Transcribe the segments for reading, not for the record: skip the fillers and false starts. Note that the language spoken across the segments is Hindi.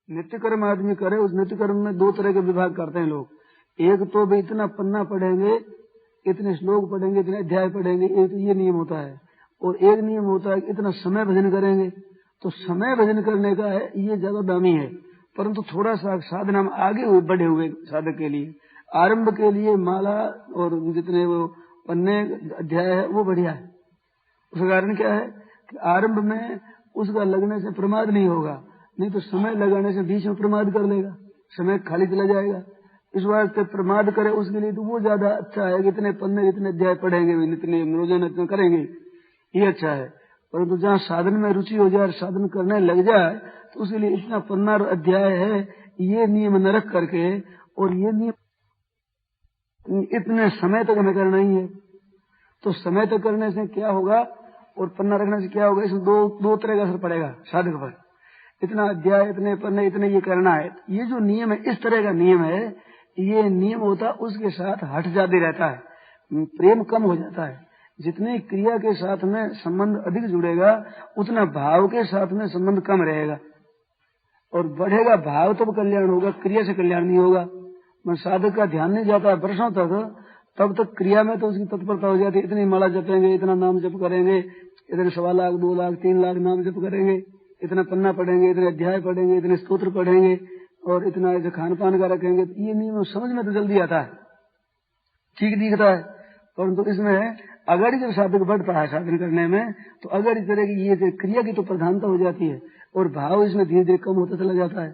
नित्य कर्म आदमी करे, उस नित्य कर्म में दो तरह के विभाग करते हैं लोग। एक तो भाई इतना पन्ना पढ़ेंगे, इतने श्लोक पढ़ेंगे, इतने अध्याय पढ़ेंगे, एक तो ये नियम होता है। और एक नियम होता है कि इतना समय भजन करेंगे। तो समय भजन करने का है, ये ज्यादा दामी है। परंतु थोड़ा सा साधना में आगे हुए बढ़े हुए साधक के लिए, आरंभ के लिए माला और जितने वो पन्ने अध्याय है वो बढ़िया है। उसका कारण क्या है कि आरंभ में उसका लगने से प्रमाद नहीं होगा, नहीं तो समय लगाने से बीच में प्रमाद कर लेगा, समय खाली चला जाएगा। इस वास्ते प्रमाद करे उसके लिए तो वो ज्यादा अच्छा है कि इतने पन्ने इतने अध्याय पढ़ेंगे, इतने रोजाना इतना करेंगे, ये अच्छा है। परंतु जहाँ साधन में रुचि हो जाए, साधन करने लग जाए, तो उसके लिए इतना पन्ना अध्याय है, ये नियम न रख करके, और ये नियम इतने समय तक हमें करना ही है। तो समय तक करने से क्या होगा और पन्ना रखने से क्या होगा, इसमें दो तरह का असर पड़ेगा साधक पर। इतना अध्याय, इतने पन्ने, इतने ये करना है, ये जो नियम है, इस तरह का नियम है, ये नियम होता उसके साथ हट जाते रहता है, प्रेम कम हो जाता है। जितनी क्रिया के साथ में संबंध अधिक जुड़ेगा, उतना भाव के साथ में संबंध कम रहेगा और बढ़ेगा भाव, तब कल्याण होगा, क्रिया से कल्याण नहीं होगा। मैं साधक का ध्यान नहीं जाता है वर्षों तक, तब तक क्रिया में तो उसकी तत्परता हो जाती है। इतनी माला जपेंगे, इतना नाम जप करेंगे, इतने 1.25 लाख 2 लाख 3 लाख नाम जप करेंगे, इतना पन्ना पढ़ेंगे, इतने अध्याय पढ़ेंगे, इतने स्तोत्र पढ़ेंगे और इतना ऐसे खान पान का रखेंगे। तो ये नियम समझ में तो जल्दी आता है, ठीक दिखता है, परंतु इसमें अगर जब साधक बढ़ता है साधन करने में, तो अगर इस तरह की ये क्रिया की तो प्रधानता हो जाती है और भाव इसमें धीरे धीरे कम होता चला जाता है।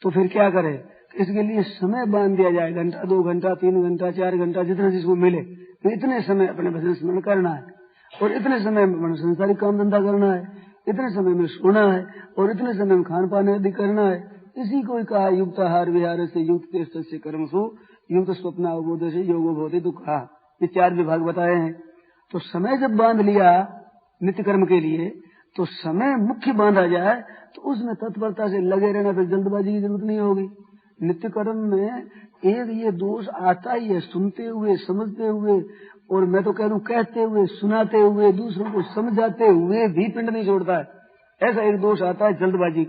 तो फिर क्या करे, इसके लिए समय बांध दिया जाए, घंटा 2 घंटा 3 घंटा 4 घंटा जितना जिसको मिले, तो इतने समय अपने भजन स्मरण करना है और इतने समय में संसारिक काम धंधा करना है, इतने समय में सोना है और इतने समय में खान पान आदि करना है। इसी को कहा युक्त आहार विहार से युक्त से कर्मसु युक्त स्वप्न अवबोध से योगो भवति दुःखा, ये 4 विभाग बताए हैं। तो समय जब बांध लिया नित्य कर्म के लिए, तो समय मुख्य बांधा जाए तो उसमें तत्परता से लगे रहना, फिर जल्दबाजी की जरूरत नहीं होगी। नित्य कर्म में एक ये दोष आता ही है, सुनते हुए समझते हुए, और मैं तो कह दूं कहते हुए सुनाते हुए दूसरों को समझाते हुए भी पिंड नहीं छोड़ता है। ऐसा एक दोष आता है जल्दबाजी।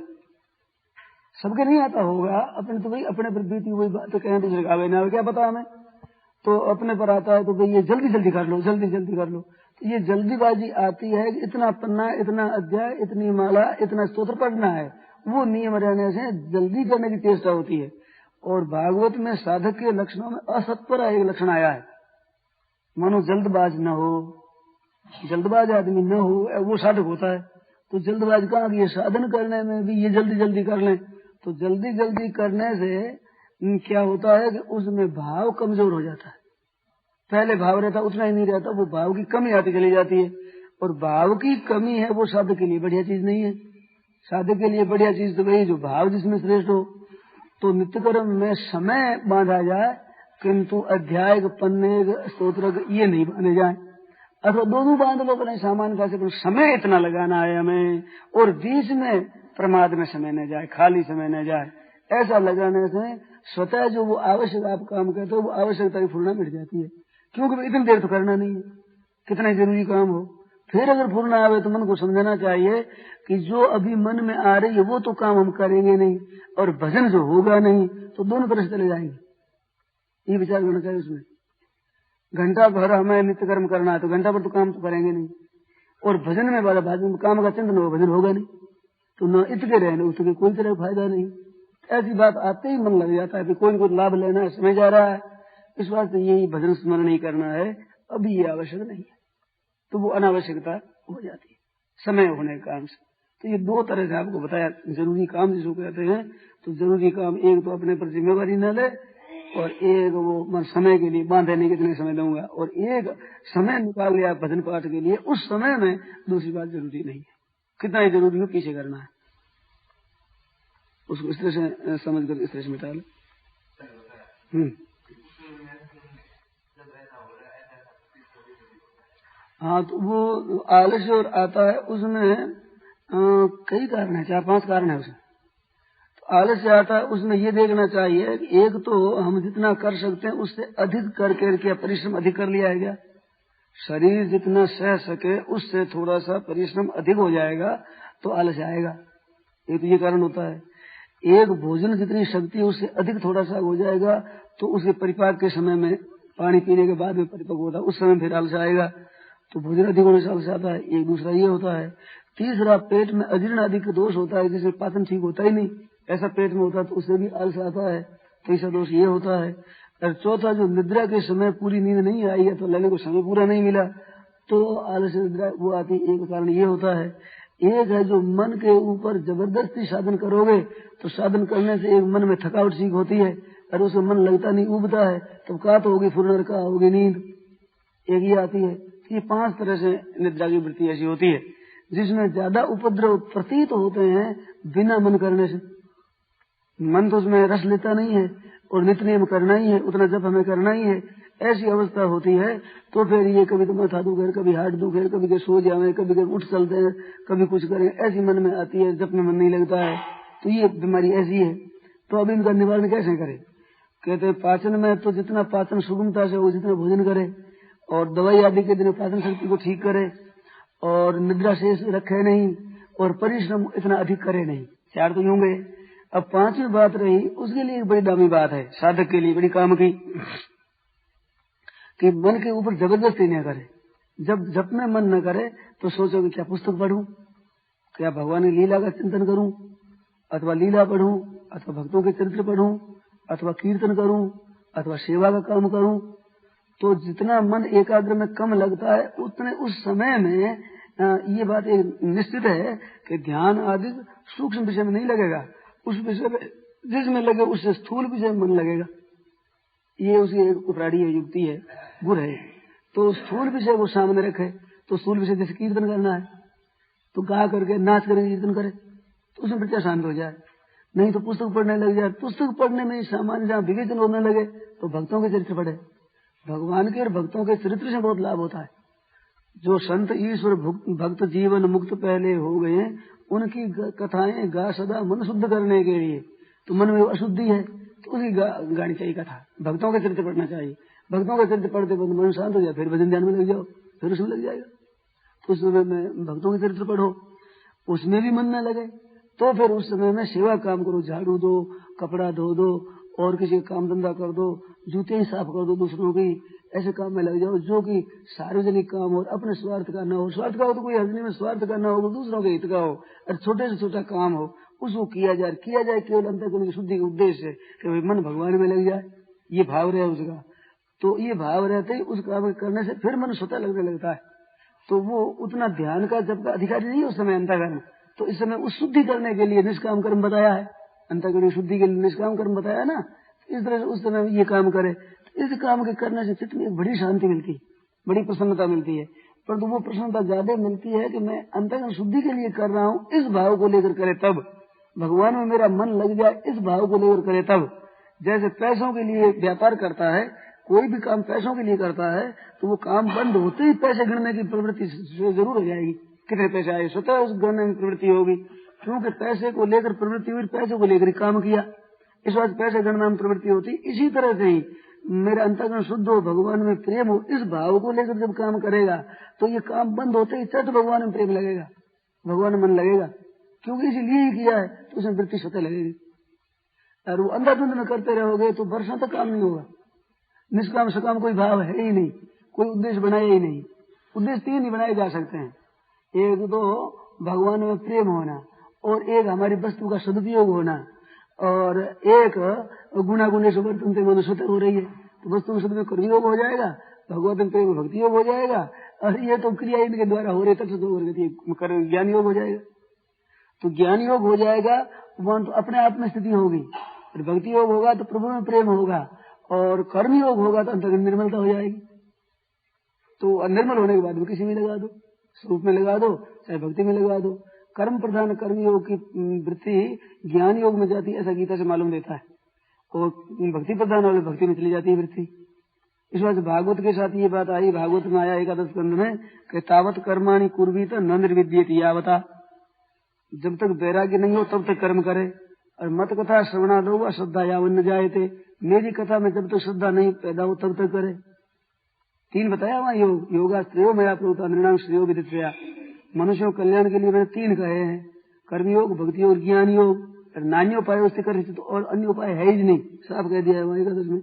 सबके नहीं आता होगा, अपने तो भाई अपने पर बीती हुई बात कहें दूसरे का ना, क्या पता हमें, तो अपने पर आता है तो भाई ये जल्दी जल्दी कर लो, जल्दी जल्दी कर लो। तो ये जल्दीबाजी आती है कि इतना पन्ना, इतना अध्याय, इतनी माला, इतना स्तोत्र पढ़ना है, वो नियम रहने से जल्दी करने की चेष्टा होती है। और भागवत में साधक के लक्षणों में असत्वर एक लक्षण आया है, मानो जल्दबाज न हो, जल्दबाज आदमी न हो, वो साधक होता है। तो जल्दबाज कहाँ की, साधन करने में भी ये जल्दी जल्दी कर लें, तो जल्दी जल्दी करने से क्या होता है कि उसमें भाव कमजोर हो जाता है। पहले भाव रहता उतना ही नहीं रहता, वो भाव की कमी आती चली जाती है, और भाव की कमी है वो साधक के लिए बढ़िया चीज नहीं है। साधक के लिए बढ़िया चीज तो वही जो भाव जिसमें श्रेष्ठ हो। तो नित्य कर्म में समय बांधा जाए, किंतु अध्याय पन्ने स्तोत्र ये नहीं बांधे जाए, अथवा दोनों बांध लो अपने सामान का से, समय इतना लगाना है हमें, और बीच में प्रमाद में समय न जाए, खाली समय न जाए। ऐसा लगाने से स्वतः जो वो आवश्यक आप काम करते हो वो आवश्यकता की पूर्णा मिट जाती है, क्योंकि इतनी देर तो करना नहीं है, कितना जरूरी काम हो। फिर अगर पूर्ण आवे तो मन को समझना चाहिए कि जो अभी मन में आ रही है वो तो काम हम करेंगे नहीं, और भजन जो होगा नहीं, तो दोनों तरह से चले जाएंगे। ये विचार करना चाहिए उसमें। घंटा भर हमें नित्य कर्म करना है तो घंटा भर तो काम तो करेंगे नहीं, और भजन में वाला भजन काम का चिंतन होगा, भजन होगा नहीं, तो न इतके रहने उसके कोई तरह फायदा नहीं। ऐसी बात आते ही मन लग जाता है कि कोई न कोई लाभ लेना है, समय जा रहा है, इस वास्ते यही भजन स्मरण नहीं करना है, अभी ये आवश्यक नहीं है, तो वो अनावश्यकता हो जाती है समय होने के कारण से। तो ये 2 तरह से आपको बताया जरूरी काम जिसको कहते हैं। तो जरूरी काम एक तो अपने पर जिम्मेवारी न ले, और एक वो समय के लिए बांधे नहीं कितने समय दूंगा, और एक समय निकाल लिया भजन पाठ के लिए, उस समय में दूसरी बात जरूरी नहीं है, कितना ही जरूरी हो पीछे करना है उसको, इस तरह से समझ कर इस तरह से मिटा लो। हाँ, तो वो आलस्य और आता है उसमें कई कारण है, 4-5 कारण है उसमें। तो आलस्य आता है उसमें ये देखना चाहिए कि एक तो हम जितना कर सकते हैं उससे अधिक करके क्या परिश्रम अधिक कर लिया है क्या, शरीर जितना सह सके उससे थोड़ा सा परिश्रम अधिक हो जाएगा तो आलस्य आएगा, एक तो ये कारण होता है। एक भोजन जितनी शक्ति उससे अधिक थोड़ा सा हो जाएगा तो उसके परिपाक के समय में, पानी पीने के बाद में परिपक्व होता है, उस समय फिर आलस आएगा, तो भोजन अधिक होने से आलस आता है। एक दूसरा ये होता है। तीसरा, पेट में अजीर्ण आदि का दोष होता है, जिससे पाचन ठीक होता ही नहीं, ऐसा पेट में होता है तो उससे भी आलस आता है, तो ऐसा दोष ये होता है। और चौथा, जो निद्रा के समय पूरी नींद नहीं आई है तो लेने को समय पूरा नहीं मिला तो आलस निद्रा वो आती, एक कारण ये होता है। एक है जो मन के ऊपर जबरदस्ती साधन करोगे तो साधन करने से एक मन में थकावट सीख होती है और उसमें मन लगता नहीं, उबता है, तब का तो होगी फुर्नर का होगी नींद, एक ही आती है। ये 5 तरह से निद्रा की वृत्ति ऐसी होती है जिसमें ज्यादा उपद्रव प्रतीत होते हैं बिना मन करने से। मन तो उसमें रस लेता नहीं है और नित्य नियम करना ही है, उतना जप हमें करना ही है, ऐसी अवस्था होती है तो फिर ये कभी तो माथा दुखे, कभी हाथ दुखे, कभी के सो जावे, कभी के उठ चलते हैं, कभी कुछ करें, ऐसी मन में आती है, जप में मन नहीं लगता है, तो ये बीमारी ऐसी है। तो अब इनका निवारण कैसे करें? कहते हैं पाचन में तो जितना पाचन सुगमता से हो, जितना भोजन करे और दवाई आदि के दिन पाचन शक्ति को ठीक करे और निद्रा शेष रखे नहीं और परिश्रम इतना अधिक करे नहीं। 4 तो होंगे। अब 5वीं बात रही, उसके लिए एक बड़ी दामी बात है साधक के लिए, बड़ी काम की, कि मन के ऊपर जबरदस्ती न करे। जब जप में मन न करे तो सोचो कि क्या पुस्तक पढ़ूं, क्या भगवान की लीला का चिंतन करूं, अथवा लीला पढ़ूं, अथवा भक्तों के चरित्र पढ़ूं, अथवा कीर्तन करूं, अथवा सेवा का काम करूं। तो जितना मन एकाग्र में कम लगता है उतने उस समय में ये बात एक निश्चित है कि ध्यान आदि सूक्ष्म विषय में नहीं लगेगा, उस विषय में जिसमें लगे उससे स्थूल विषय में मन लगेगा। ये उसकी एक उपराड़ी है, युक्ति है, गुण है। तो स्थूल विषय वो सामने रखे, तो स्थूल विषय जैसे कीर्तन करना है तो गा करके नाच करके कीर्तन करे तो उसमें वृत्तियां शांत हो जाए। नहीं तो पुस्तक पढ़ने लग जाए, पुस्तक पढ़ने में सामान्य जहाँ विवेचन होने लगे तो भक्तों के चरित्र पढ़े। भगवान के और भक्तों के चरित्र से बहुत लाभ होता है। जो संत ईश्वर भक्त जीवन मुक्त पहले हो गए, उनकी कथाएं गा सदा मन शुद्ध करने के लिए। तो मन में अशुद्धि है तो उसकी गानी चाहिए कथा, भक्तों के चरित्र पढ़ना चाहिए। भक्तों के चरित्र पढ़ते पढ़ते मन शांत हो जाए, फिर भजन ध्यान में लग जाओ, फिर उसमें लग जाएगा। तो उस समय में भक्तों के चरित्र पढ़ो, उसमें भी मन न लगे तो फिर उस समय में सेवा काम करो, झाड़ू दो, कपड़ा धो दो और किसी काम धंधा कर दो, जूते ही साफ कर दो दूसरों की, ऐसे काम में लग जाओ जो कि सार्वजनिक काम हो, अपने स्वार्थ का न हो। स्वार्थ का हो तो कोई हर्ज नहीं, में स्वार्थ का न हो तो दूसरों के हित का हो, और छोटे से छोटा काम हो उसको किया जाए केवल अंतःकरण की शुद्धि के उद्देश्य से कि मन भगवान में लग जाए, ये भाव रहे उसका। तो ये भाव रहते ही उस काम करने से फिर मन स्वतः लगने लगता है। तो वो उतना ध्यान का जब का अधिकारी नहीं है उस समय अंतःकरण। तो इस समय उस शुद्धि करने के लिए निष्काम कर्म बताया है, अंतःकरण शुद्धि के लिए निष्काम कर्म बताया ना। इस तरह से उस समय ये काम करे, तो इस काम के करने से चित्त में एक बड़ी शांति मिलती है, बड़ी प्रसन्नता मिलती है। परंतु वो प्रसन्नता ज्यादा मिलती है कि मैं अंतःकरण शुद्धि के लिए कर रहा हूँ, इस भाव को लेकर करे तब, भगवान में मेरा मन लग जाए इस भाव को लेकर करे तब। जैसे पैसों के लिए व्यापार करता है, कोई भी काम पैसों के लिए करता है तो वो काम बंद होते ही पैसे गिनने की प्रवृत्ति जरूर हो जाएगी, कितने पैसे आए स्वतः उस गणने की प्रवृत्ति होगी, क्योंकि पैसे को लेकर प्रवृत्ति हुई, पैसे को लेकर काम किया, इस बात पैसे गणना में प्रवृत्ति होती। इसी तरह से ही मेरा अंतःकरण शुद्ध हो, भगवान में प्रेम हो, इस भाव को लेकर जब काम करेगा तो ये काम बंद होते ही चट भगवान में प्रेम लगेगा, भगवान में मन लगेगा, क्योंकि इसीलिए ही किया है तो उसमें वृत्ति स्वतः लगेगी। और वो अंधाधुंध में करते रहोगे तो वर्षों तक काम नहीं होगा। निष्काम सकाम कोई भाव है ही नहीं, कोई उद्देश्य बनाया ही नहीं। उद्देश्य 3 ही बनाए जा सकते हैं, एक तो भगवान में प्रेम होना, और एक हमारी वस्तु का सदुपयोग होना, और एक गुणागुण से वर्तनते मनुष्यता हो रही है तो वस्तु का सदुपयोग कर्मयोग हो जाएगा, भगवत प्रेम भक्ति योग हो जाएगा, और ये तो क्रिया इनके द्वारा हो रही तब ज्ञान योग हो जाएगा। तो ज्ञान योग हो जाएगा वहां तो अपने आप में स्थिति होगी, और भक्ति योग होगा तो प्रभु में प्रेम होगा, और कर्म योग होगा तो अंतर्गत निर्मलता हो जाएगी। तो निर्मल होने के बाद भी किसी में लगा दो, स्वरूप में लगा दो, चाहे भक्ति में लगा दो। कर्म प्रधान कर्म योग की वृत्ति ज्ञान योग में जाती है, ऐसा गीता से मालूम देता है, और भक्ति प्रधान वाले भक्ति में चली जाती है वृत्ति। इस वजह से भागवत के साथ ये बात आई, भागवत में आया 11 स्कंध में कि तावत कर्माणि कुर्वीत न निर्विद्येति यावता, जब तक वैराग्य नहीं हो तब तक कर्म करे। और मत कथा श्रवणा दो व श्रद्धा यावन न जायते, मेरी कथा में जब तक श्रद्धा नहीं पैदा हो तब तक करे। 3 बताया वहां योग, योगा श्रेयो मेरा प्रोता निर्णाम श्रेयो विदित्या, मनुष्यों कल्याण के लिए मैंने 3 कहे हैं, कर्मयोग, भक्ति और ज्ञान योग। नान्य उपाय उससे कर रही थी तो और अन्य उपाय है ही नहीं, साफ कह दिया है वहां एकादश में।